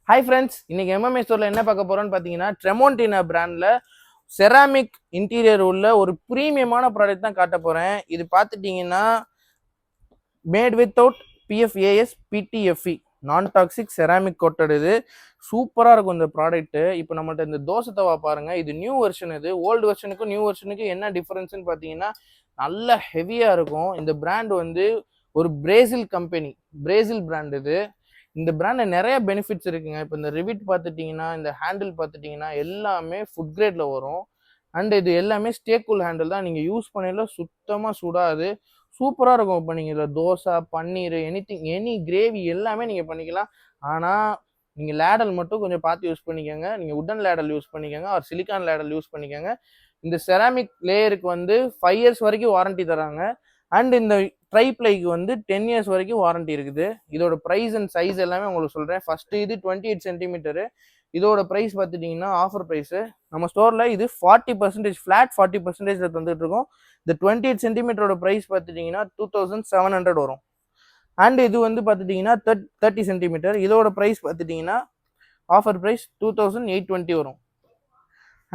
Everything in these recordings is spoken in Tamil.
ஹாய் ஃப்ரெண்ட்ஸ், இன்னைக்கு எம்எம்ஏ ஸ்டோரில் என்ன பார்க்க போகிறோன்னு பார்த்தீங்கன்னா ட்ரெமோண்டினா பிராண்டில் செராமிக் இன்டீரியர் உள்ள ஒரு ப்ரீமியமான ப்ராடக்ட் தான் காட்ட போகிறேன். இது பார்த்துட்டிங்கன்னா மேட் வித்தவுட் பிஎஃப்ஏஎஸ் பிடிஎஃப்இ நான் டாக்ஸிக் செராமிக் கோட்டட். இது சூப்பராக இருக்கும் இந்த ப்ராடக்ட்டு. இப்போ நம்மள்ட்ட இந்த தோசை தவா பாருங்கள், இது நியூ வெர்ஷன். இது ஓல்டு வெர்ஷனுக்கும் நியூ வெர்ஷனுக்கும் என்ன டிஃப்ரென்ஸ்னு பார்த்தீங்கன்னா நல்ல ஹெவியாக இருக்கும். இந்த பிராண்ட் வந்து ஒரு பிரேசில் கம்பெனி, பிரேசில் பிராண்ட். இது இந்த பிராண்டில் நிறைய பெனிஃபிட்ஸ் இருக்குங்க. இப்போ இந்த ரிவிட் பார்த்துட்டிங்கன்னா, இந்த ஹேண்டில் பார்த்துட்டிங்கன்னா எல்லாமே ஃபுட் கிரேடில் வரும். அண்ட் இது எல்லாமே ஸ்டேக்கூல் ஹேண்டில் தான். நீங்கள் யூஸ் பண்ணல சுத்தமாக சுடாது, சூப்பராக இருக்கும். இப்போ நீங்கள் இதில் தோசை, பன்னீர், எனி கிரேவி எல்லாமே நீங்கள் பண்ணிக்கலாம். ஆனால் நீங்கள் லேடல் மட்டும் கொஞ்சம் பார்த்து யூஸ் பண்ணிக்கோங்க. நீங்கள் உட்டன் லேடல் யூஸ் பண்ணிக்கோங்க, ஒரு சிலிக்கான் லேடல் யூஸ் பண்ணிக்கோங்க. இந்த செராமிக் லேயருக்கு வந்து 5 years வரைக்கும் வாரண்டி தராங்க. அண்ட் இந்த ட்ரைப்ளைக்கு வந்து 10 years வரைக்கும் வாரண்டி இருக்குது. இதோட ப்ரைஸ் அண்ட் சைஸ் எல்லாமே உங்களுக்கு சொல்கிறேன். ஃபஸ்ட்டு இது 28 cm. இதோட ப்ரைஸ் பார்த்துட்டிங்கன்னா ஆஃபர் ப்ரைஸு நம்ம ஸ்டோரில் இது 40% ஃப்ளாட் 40% தந்துட்டு இருக்கோம். இந்த 28 cm ப்ரைஸ் பார்த்துட்டிங்கன்னா 2700 வரும். அண்ட் இது வந்து பார்த்துட்டிங்கன்னா 30 cm. இதோட ப்ரைஸ் பார்த்துட்டிங்கன்னா ஆஃபர் ப்ரைஸ் 2820 வரும்.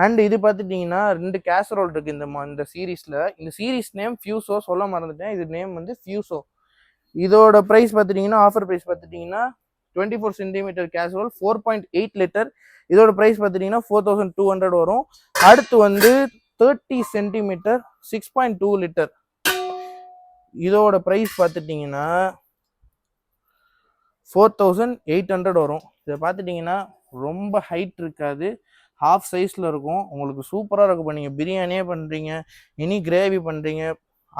அண்ட் இது பார்த்துட்டிங்கன்னா 2 கேசரோல் இருக்குது இந்த சீரீஸில். இந்த சீரீஸ் நேம் ஃபியூசோ, சொல்ல மறந்துட்டேன். இது நேம் வந்து ஃபியூசோ. இதோட ப்ரைஸ் பார்த்துட்டிங்கன்னா ஆஃபர் ப்ரைஸ் பார்த்துட்டிங்கன்னா 24 cm கேசரோல் 4.8 liter. இதோட ப்ரைஸ் பார்த்துட்டிங்கன்னா 4200 வரும். அடுத்து வந்து 30 cm 6.2 liter. இதோட ப்ரைஸ் பார்த்துட்டிங்கன்னா 4800 வரும். இதை பார்த்துட்டிங்கன்னா ரொம்ப ஹைட் இருக்காது, ஹாஃப் சைஸில் இருக்கும். உங்களுக்கு சூப்பராக இருக்கும். இப்போ நீங்கள் பிரியாணியே பண்ணுறீங்க, எனி கிரேவி பண்ணுறீங்க,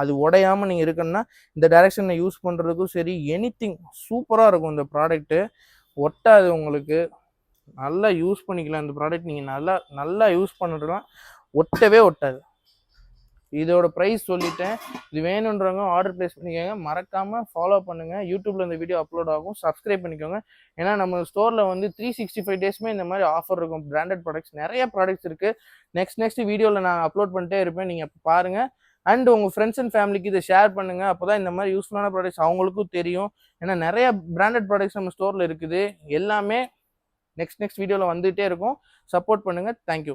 அது உடையாமல் நீங்கள் இருக்குன்னா இந்த டைரெக்ஷனில் யூஸ் பண்ணுறதுக்கும் சரி, எனிதிங் சூப்பராக இருக்கும். இந்த ப்ராடக்ட்டு ஒட்டாது, உங்களுக்கு நல்லா யூஸ் பண்ணிக்கலாம். இந்த ப்ராடக்ட் நீங்கள் நல்லா யூஸ் பண்ணிடலாம், ஒட்டவே ஒட்டாது. இதோட ப்ரைஸ் சொல்லிட்டேன். இது வேணுன்றவங்க ஆர்டர் ப்ளேஸ் பண்ணிக்கோங்க. மறக்காமல் ஃபாலோ பண்ணுங்கள். யூடியூப்பில் இந்த வீடியோ அப்லோட் ஆகும், சப்ஸ்கிரைப் பண்ணிக்கோங்க. ஏன்னா நம்ம ஸ்டோரில் வந்து 365 டேஸுமே இந்த மாதிரி ஆஃபர் இருக்கும். பிராண்டட் ப்ராடக்ட்ஸ் நிறைய ப்ராடக்ட்ஸ் இருக்குது. நெக்ஸ்ட் வீடியோவில் நான் அப்லோட் பண்ணிட்டே இருப்பேன், நீங்கள் பாருங்கள். அண்ட் உங்கள் ஃப்ரெண்ட்ஸ் அண்ட் ஃபேமிலிக்கு இதை ஷேர் பண்ணுங்கள். அப்போ தான் இந்த மாதிரி யூஸ்ஃபுல்லான ப்ராடக்ட்ஸ் அவங்களுக்கும் தெரியும். ஏன்னா நிறைய பிராண்டட் ப்ராடக்ட்ஸ் நம்ம ஸ்டோரில் இருக்குது. எல்லாமே நெக்ஸ்ட் வீடியோவில் வந்துகிட்டே இருக்கும். சப்போர்ட் பண்ணுங்கள். தேங்க்யூ.